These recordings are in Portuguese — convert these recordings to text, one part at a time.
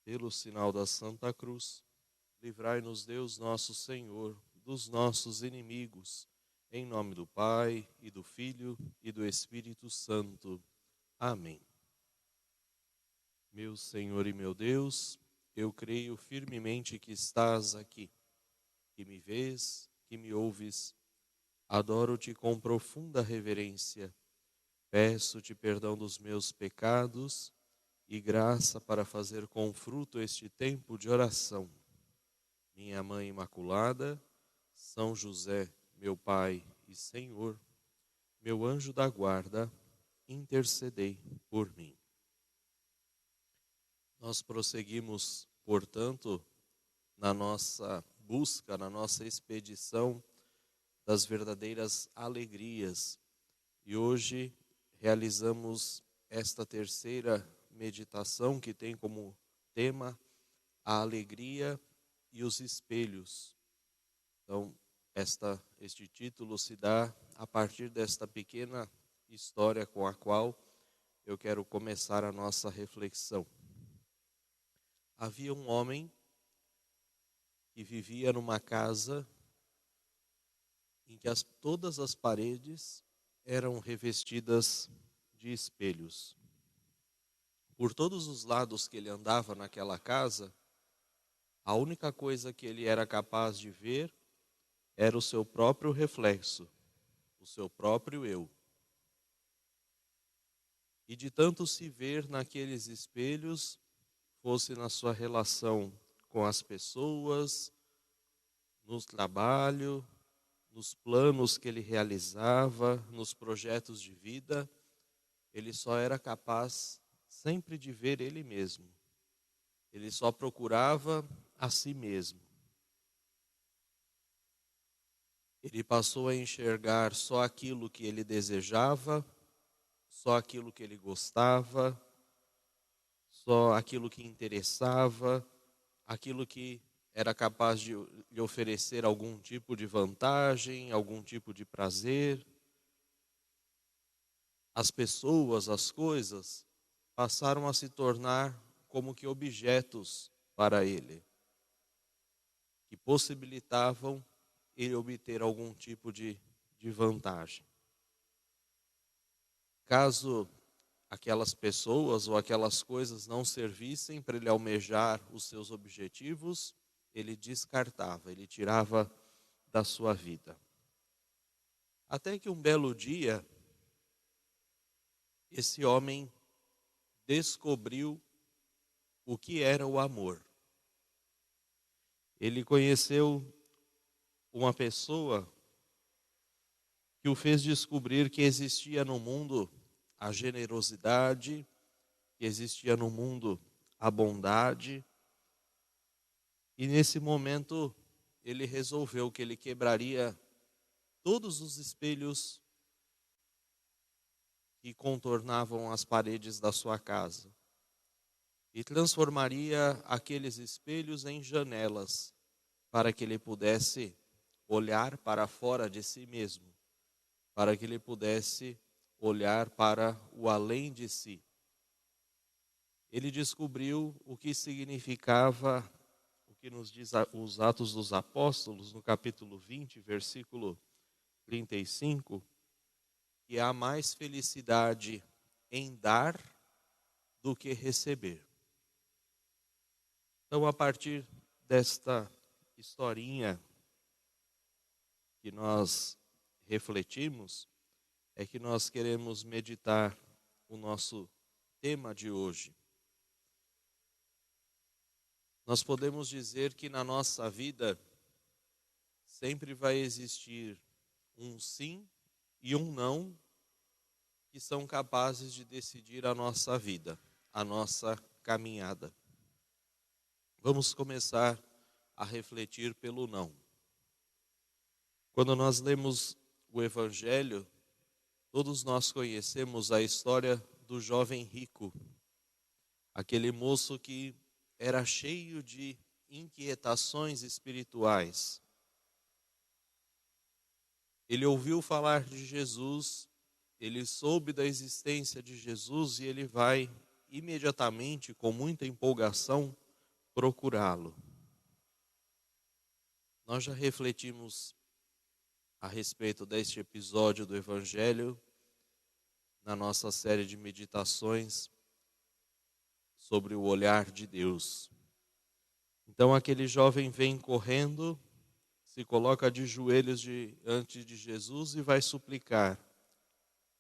Pelo sinal da Santa Cruz, livrai-nos Deus nosso Senhor dos nossos inimigos, em nome do Pai, e do Filho, e do Espírito Santo. Amém. Meu Senhor e meu Deus, eu creio firmemente que estás aqui, que me vês, que me ouves. Adoro-te com profunda reverência. Peço-te perdão dos meus pecados e graça para fazer com fruto este tempo de oração. Minha Mãe Imaculada, São José, meu Pai e Senhor, meu anjo da guarda, intercedei por mim. Nós prosseguimos, portanto, na nossa busca, na nossa expedição das verdadeiras alegrias. E hoje realizamos esta terceira meditação que tem como tema a alegria e os espelhos. Então, este título se dá a partir desta pequena história com a qual eu quero começar a nossa reflexão. Havia um homem que vivia numa casa em que todas as paredes eram revestidas de espelhos. Por todos os lados que ele andava naquela casa, a única coisa que ele era capaz de ver era o seu próprio reflexo, o seu próprio eu. E de tanto se ver naqueles espelhos, fosse na sua relação com as pessoas, no trabalho, nos planos que ele realizava, nos projetos de vida, ele só era capaz sempre de ver ele mesmo. Ele só procurava a si mesmo. Ele passou a enxergar só aquilo que ele desejava, só aquilo que ele gostava, só aquilo que interessava, aquilo que era capaz de lhe oferecer algum tipo de vantagem, algum tipo de prazer. As pessoas, as coisas, passaram a se tornar como que objetos para ele, que possibilitavam ele obter algum tipo de vantagem. Caso aquelas pessoas ou aquelas coisas não servissem para ele almejar os seus objetivos, ele descartava, ele tirava da sua vida. Até que um belo dia, esse homem descobriu o que era o amor. Ele conheceu uma pessoa que o fez descobrir que existia no mundo a generosidade, que existia no mundo a bondade. E nesse momento ele resolveu que ele quebraria todos os espelhos que contornavam as paredes da sua casa e transformaria aqueles espelhos em janelas para que ele pudesse olhar para fora de si mesmo, para que ele pudesse olhar para o além de si. Ele descobriu o que significava, o que nos diz os Atos dos Apóstolos, no capítulo 20, versículo 35, que há mais felicidade em dar do que receber. Então, a partir desta historinha que nós refletimos, é que nós queremos meditar o nosso tema de hoje. Nós podemos dizer que na nossa vida sempre vai existir um sim e um não que são capazes de decidir a nossa vida, a nossa caminhada. Vamos começar a refletir pelo não. Quando nós lemos o Evangelho, todos nós conhecemos a história do jovem rico, aquele moço que era cheio de inquietações espirituais. Ele ouviu falar de Jesus, ele soube da existência de Jesus e ele vai imediatamente, com muita empolgação, procurá-lo. Nós já refletimos a respeito deste episódio do Evangelho na nossa série de meditações sobre o olhar de Deus. Então aquele jovem vem correndo, se coloca de joelhos diante de Jesus e vai suplicar: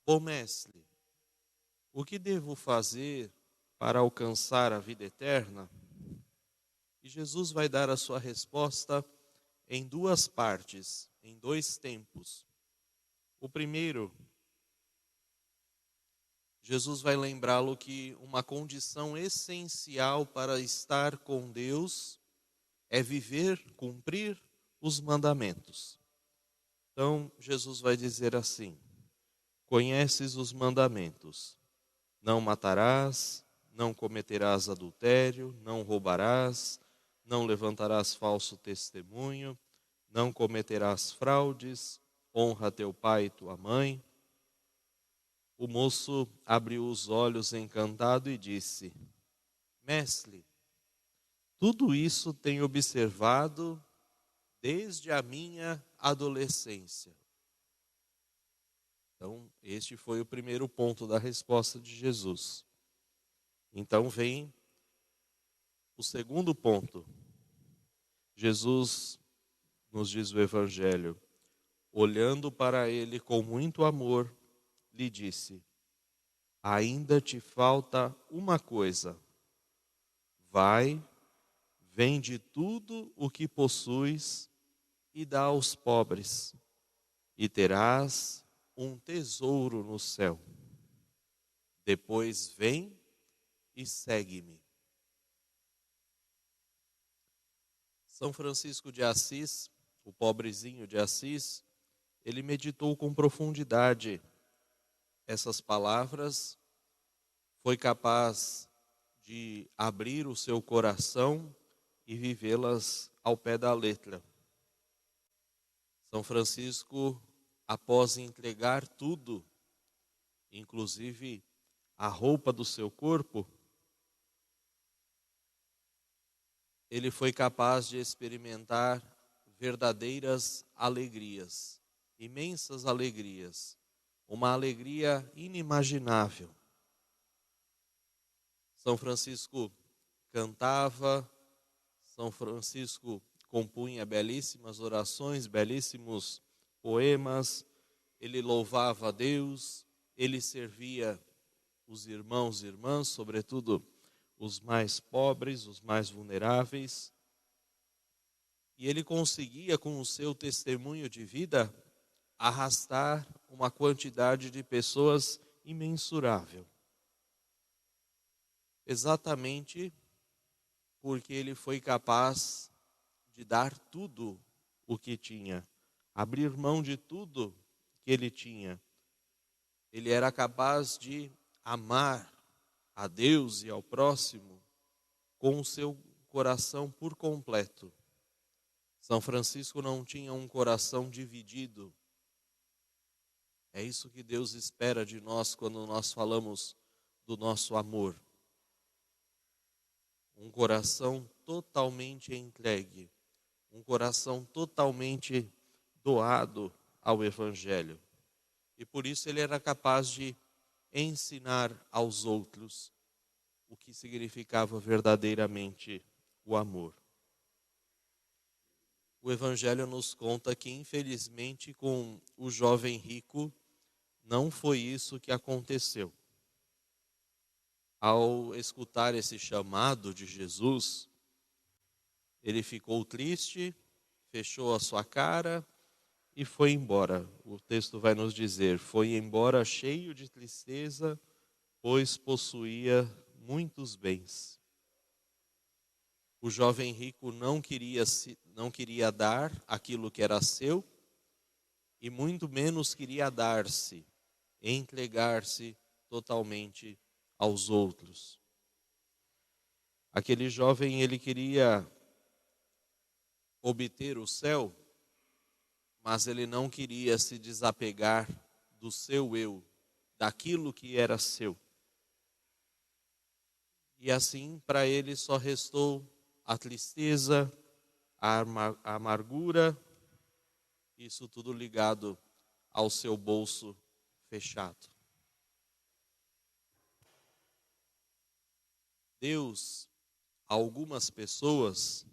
Bom mestre, o que devo fazer para alcançar a vida eterna? E Jesus vai dar a sua resposta em duas partes, em dois tempos. O primeiro, Jesus vai lembrá-lo que uma condição essencial para estar com Deus é viver, cumprir os mandamentos. Então, Jesus vai dizer assim: conheces os mandamentos: não matarás, não cometerás adultério, não roubarás, não levantarás falso testemunho, não cometerás fraudes, honra teu pai e tua mãe. O moço abriu os olhos encantado e disse: Mestre, tudo isso tenho observado desde a minha adolescência. Então, este foi o primeiro ponto da resposta de Jesus. Então vem o segundo ponto. Jesus, nos diz o Evangelho, olhando para ele com muito amor, lhe disse: ainda te falta uma coisa. Vai, vende tudo o que possuis e dá aos pobres, e terás um tesouro no céu. Depois vem e segue-me. São Francisco de Assis, o pobrezinho de Assis, ele meditou com profundidade essas palavras, foi capaz de abrir o seu coração e vivê-las ao pé da letra. São Francisco, após entregar tudo, inclusive a roupa do seu corpo, ele foi capaz de experimentar verdadeiras alegrias, imensas alegrias, uma alegria inimaginável. São Francisco cantava, São Francisco compunha belíssimas orações, belíssimos poemas, ele louvava a Deus, ele servia os irmãos e irmãs, sobretudo os mais pobres, os mais vulneráveis, e ele conseguia, com o seu testemunho de vida, arrastar uma quantidade de pessoas imensurável. Exatamente porque ele foi capaz de dar tudo o que tinha, abrir mão de tudo que ele tinha. Ele era capaz de amar a Deus e ao próximo com o seu coração por completo. São Francisco não tinha um coração dividido. É isso que Deus espera de nós quando nós falamos do nosso amor. Um coração totalmente entregue, um coração totalmente doado ao Evangelho. E por isso ele era capaz de ensinar aos outros o que significava verdadeiramente o amor. O Evangelho nos conta que, infelizmente, com o jovem rico, não foi isso que aconteceu. Ao escutar esse chamado de Jesus, ele ficou triste, fechou a sua cara e foi embora. O texto vai nos dizer: foi embora cheio de tristeza, pois possuía muitos bens. O jovem rico não queria dar aquilo que era seu e muito menos queria dar-se, entregar-se totalmente aos outros. Aquele jovem, ele queria obter o céu, mas ele não queria se desapegar do seu eu, daquilo que era seu. E assim, para ele só restou a tristeza, a amargura, isso tudo ligado ao seu bolso fechado. Deus, a algumas pessoas,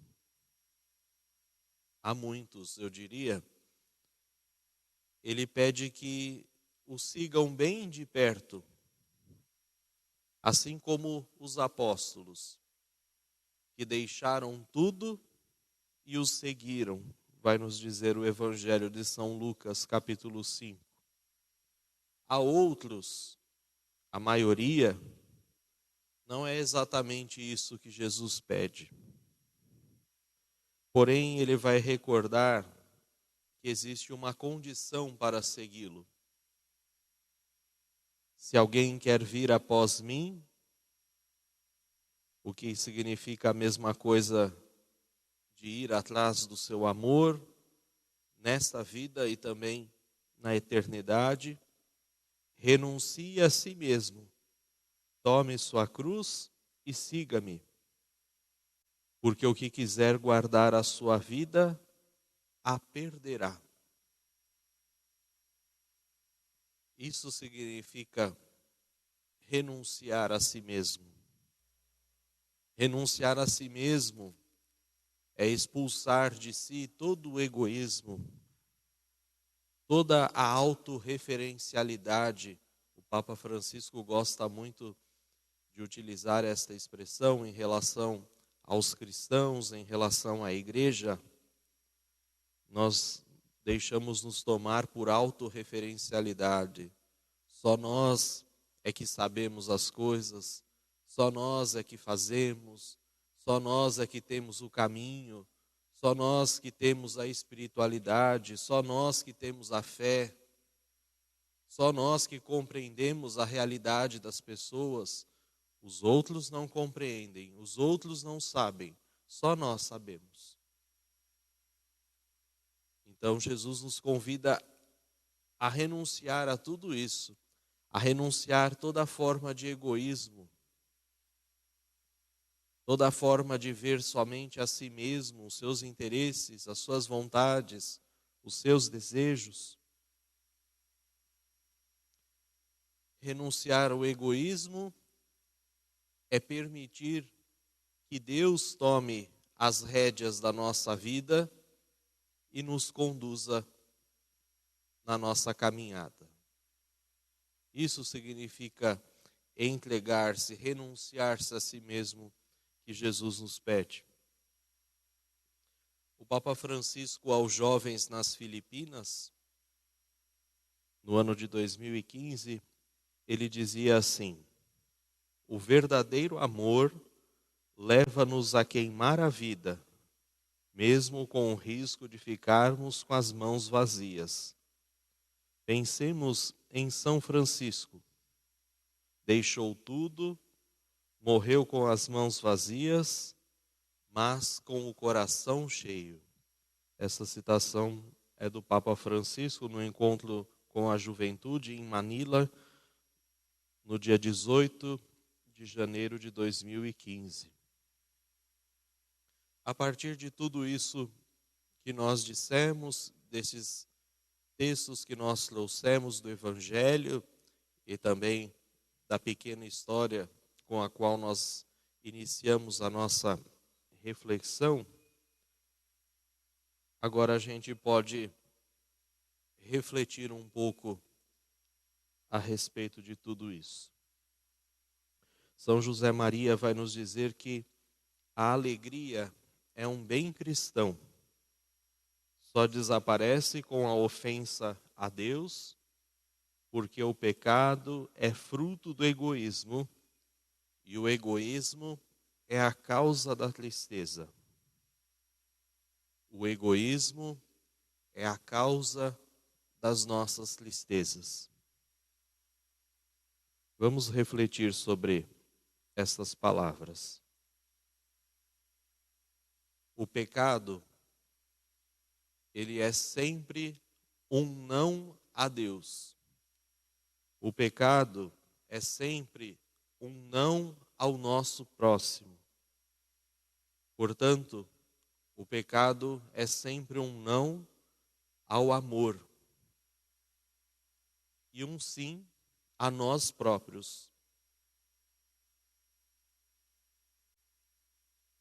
a muitos, eu diria, Ele pede que o sigam bem de perto, assim como os apóstolos, que deixaram tudo e os seguiram, vai nos dizer o Evangelho de São Lucas, capítulo 5. A outros, a maioria, não é exatamente isso que Jesus pede. Porém, ele vai recordar que existe uma condição para segui-lo. Se alguém quer vir após mim, o que significa a mesma coisa de ir atrás do seu amor, nesta vida e também na eternidade, renuncie a si mesmo, tome sua cruz e siga-me. Porque o que quiser guardar a sua vida, a perderá. Isso significa renunciar a si mesmo. Renunciar a si mesmo é expulsar de si todo o egoísmo, toda a autorreferencialidade. O Papa Francisco gosta muito de utilizar esta expressão em relação aos cristãos, em relação à igreja. Nós deixamos nos tomar por autorreferencialidade. Só nós é que sabemos as coisas, só nós é que fazemos, só nós é que temos o caminho, só nós que temos a espiritualidade, só nós que temos a fé, só nós que compreendemos a realidade das pessoas. Os outros não compreendem, os outros não sabem, só nós sabemos. Então Jesus nos convida a renunciar a tudo isso, a renunciar toda forma de egoísmo, toda forma de ver somente a si mesmo, os seus interesses, as suas vontades, os seus desejos. Renunciar ao egoísmo é permitir que Deus tome as rédeas da nossa vida e nos conduza na nossa caminhada. Isso significa entregar-se, renunciar-se a si mesmo, que Jesus nos pede. O Papa Francisco, aos jovens nas Filipinas, no ano de 2015, ele dizia assim: o verdadeiro amor leva-nos a queimar a vida, mesmo com o risco de ficarmos com as mãos vazias. Pensemos em São Francisco. Deixou tudo, morreu com as mãos vazias, mas com o coração cheio. Essa citação é do Papa Francisco no encontro com a juventude em Manila, no dia 18 de janeiro de 2015. A partir de tudo isso que nós dissemos, desses textos que nós trouxemos do Evangelho e também da pequena história com a qual nós iniciamos a nossa reflexão, agora a gente pode refletir um pouco a respeito de tudo isso. São José Maria vai nos dizer que a alegria é um bem cristão. Só desaparece com a ofensa a Deus, porque o pecado é fruto do egoísmo, e o egoísmo é a causa da tristeza. O egoísmo é a causa das nossas tristezas. Vamos refletir sobre essas palavras. O pecado, ele é sempre um não a Deus. O pecado é sempre um não ao nosso próximo. Portanto, o pecado é sempre um não ao amor e um sim a nós próprios.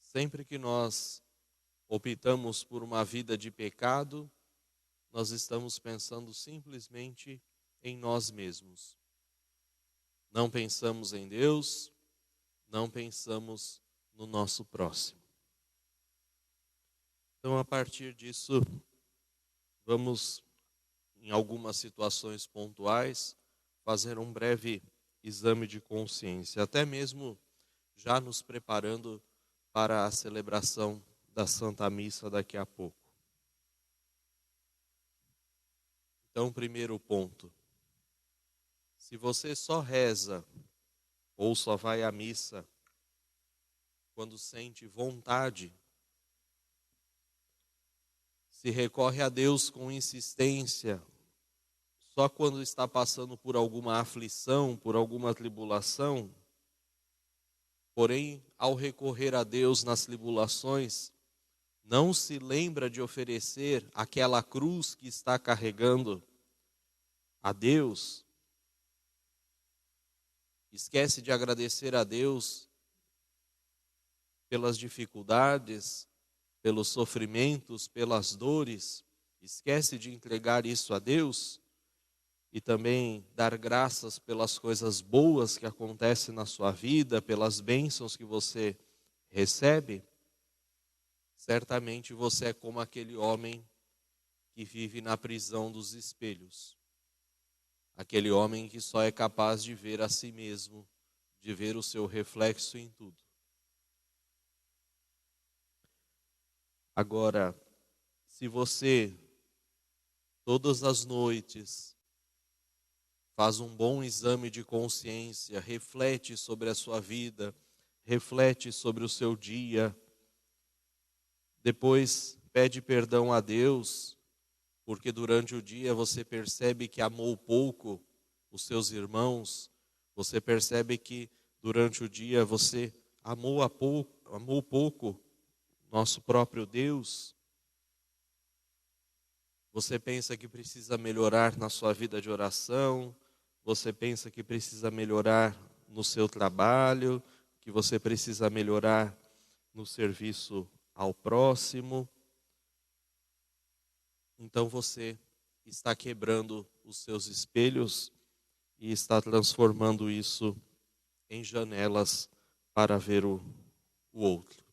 Sempre que nós optamos por uma vida de pecado, nós estamos pensando simplesmente em nós mesmos. Não pensamos em Deus, não pensamos no nosso próximo. Então, a partir disso, vamos, em algumas situações pontuais, fazer um breve exame de consciência, até mesmo já nos preparando para a celebração da Santa Missa daqui a pouco. Então, primeiro ponto: se você só reza ou só vai à missa quando sente vontade, se recorre a Deus com insistência só quando está passando por alguma aflição, por alguma tribulação, porém, ao recorrer a Deus nas tribulações, não se lembra de oferecer aquela cruz que está carregando a Deus, esquece de agradecer a Deus pelas dificuldades, pelos sofrimentos, pelas dores, esquece de entregar isso a Deus e também dar graças pelas coisas boas que acontecem na sua vida, pelas bênçãos que você recebe, certamente você é como aquele homem que vive na prisão dos espelhos. Aquele homem que só é capaz de ver a si mesmo, de ver o seu reflexo em tudo. Agora, se você, todas as noites, faz um bom exame de consciência, reflete sobre a sua vida, reflete sobre o seu dia, depois pede perdão a Deus, porque durante o dia você percebe que amou pouco os seus irmãos, você percebe que durante o dia você amou pouco nosso próprio Deus. Você pensa que precisa melhorar na sua vida de oração, você pensa que precisa melhorar no seu trabalho, que você precisa melhorar no serviço ao próximo. Então você está quebrando os seus espelhos e está transformando isso em janelas para ver o outro.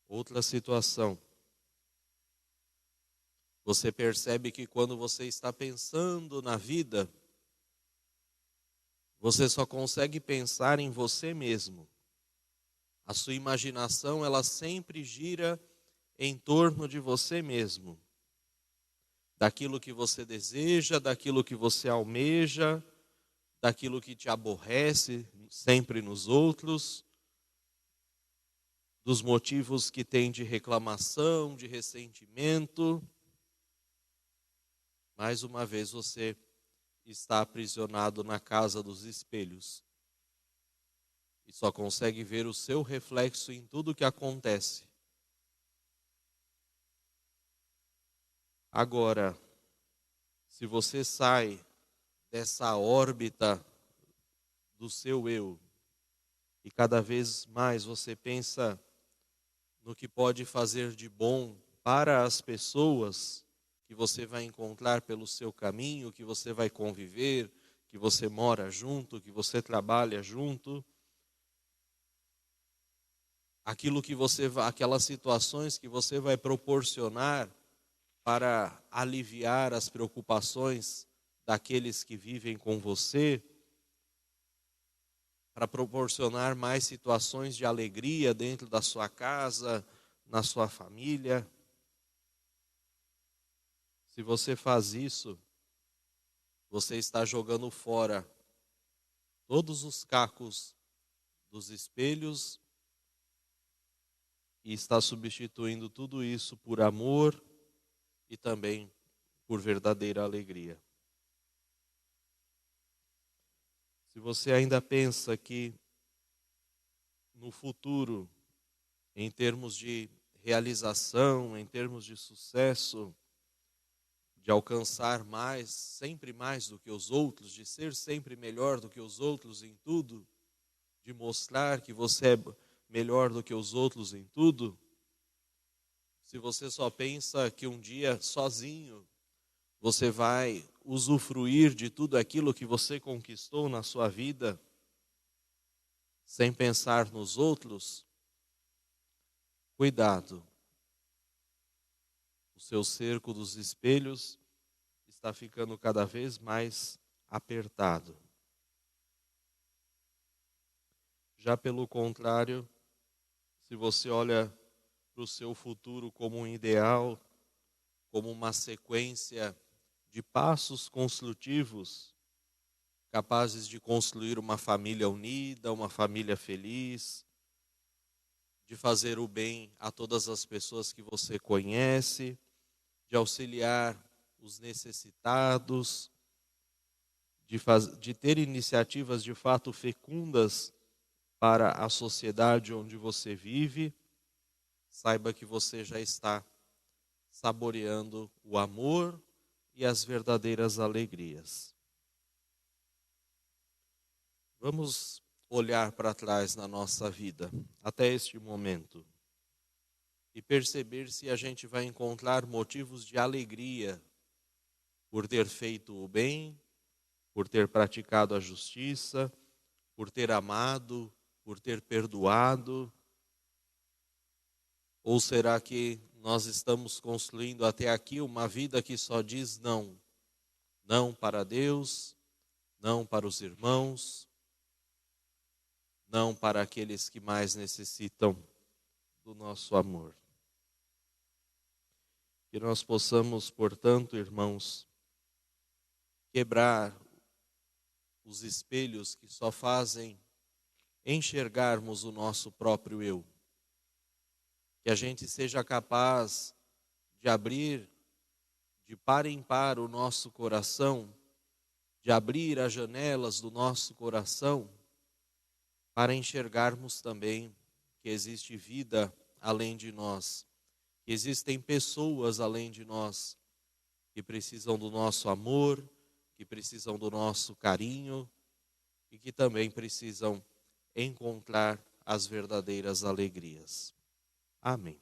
Outra situação. Você percebe que quando você está pensando na vida, você só consegue pensar em você mesmo. A sua imaginação, ela sempre gira em torno de você mesmo. Daquilo que você deseja, daquilo que você almeja, daquilo que te aborrece sempre nos outros, dos motivos que tem de reclamação, de ressentimento. Mais uma vez você está aprisionado na casa dos espelhos e só consegue ver o seu reflexo em tudo que acontece. Agora, se você sai dessa órbita do seu eu e cada vez mais você pensa no que pode fazer de bom para as pessoas que você vai encontrar pelo seu caminho, que você vai conviver, que você mora junto, que você trabalha junto, aquelas situações que você vai proporcionar para aliviar as preocupações daqueles que vivem com você, para proporcionar mais situações de alegria dentro da sua casa, na sua família. Se você faz isso, você está jogando fora todos os cacos dos espelhos e está substituindo tudo isso por amor e também por verdadeira alegria. Se você ainda pensa que no futuro, em termos de realização, em termos de sucesso, de alcançar mais, sempre mais do que os outros, de ser sempre melhor do que os outros em tudo, de mostrar que você é melhor do que os outros em tudo, se você só pensa que um dia sozinho você vai usufruir de tudo aquilo que você conquistou na sua vida, sem pensar nos outros, cuidado. O seu cerco dos espelhos está ficando cada vez mais apertado. Já pelo contrário, se você olha para o seu futuro como um ideal, como uma sequência de passos construtivos, capazes de construir uma família unida, uma família feliz, de fazer o bem a todas as pessoas que você conhece, de auxiliar os necessitados, de ter iniciativas de fato fecundas para a sociedade onde você vive, saiba que você já está saboreando o amor e as verdadeiras alegrias. Vamos olhar para trás na nossa vida, até este momento, e perceber se a gente vai encontrar motivos de alegria por ter feito o bem, por ter praticado a justiça, por ter amado, por ter perdoado? Ou será que nós estamos construindo até aqui uma vida que só diz não? Não para Deus, não para os irmãos, não para aqueles que mais necessitam do nosso amor. Que nós possamos, portanto, irmãos, quebrar os espelhos que só fazem enxergarmos o nosso próprio eu. Que a gente seja capaz de abrir de par em par o nosso coração, de abrir as janelas do nosso coração, para enxergarmos também que existe vida além de nós, que existem pessoas além de nós, que precisam do nosso amor, que precisam do nosso carinho e que também precisam encontrar as verdadeiras alegrias. Amém.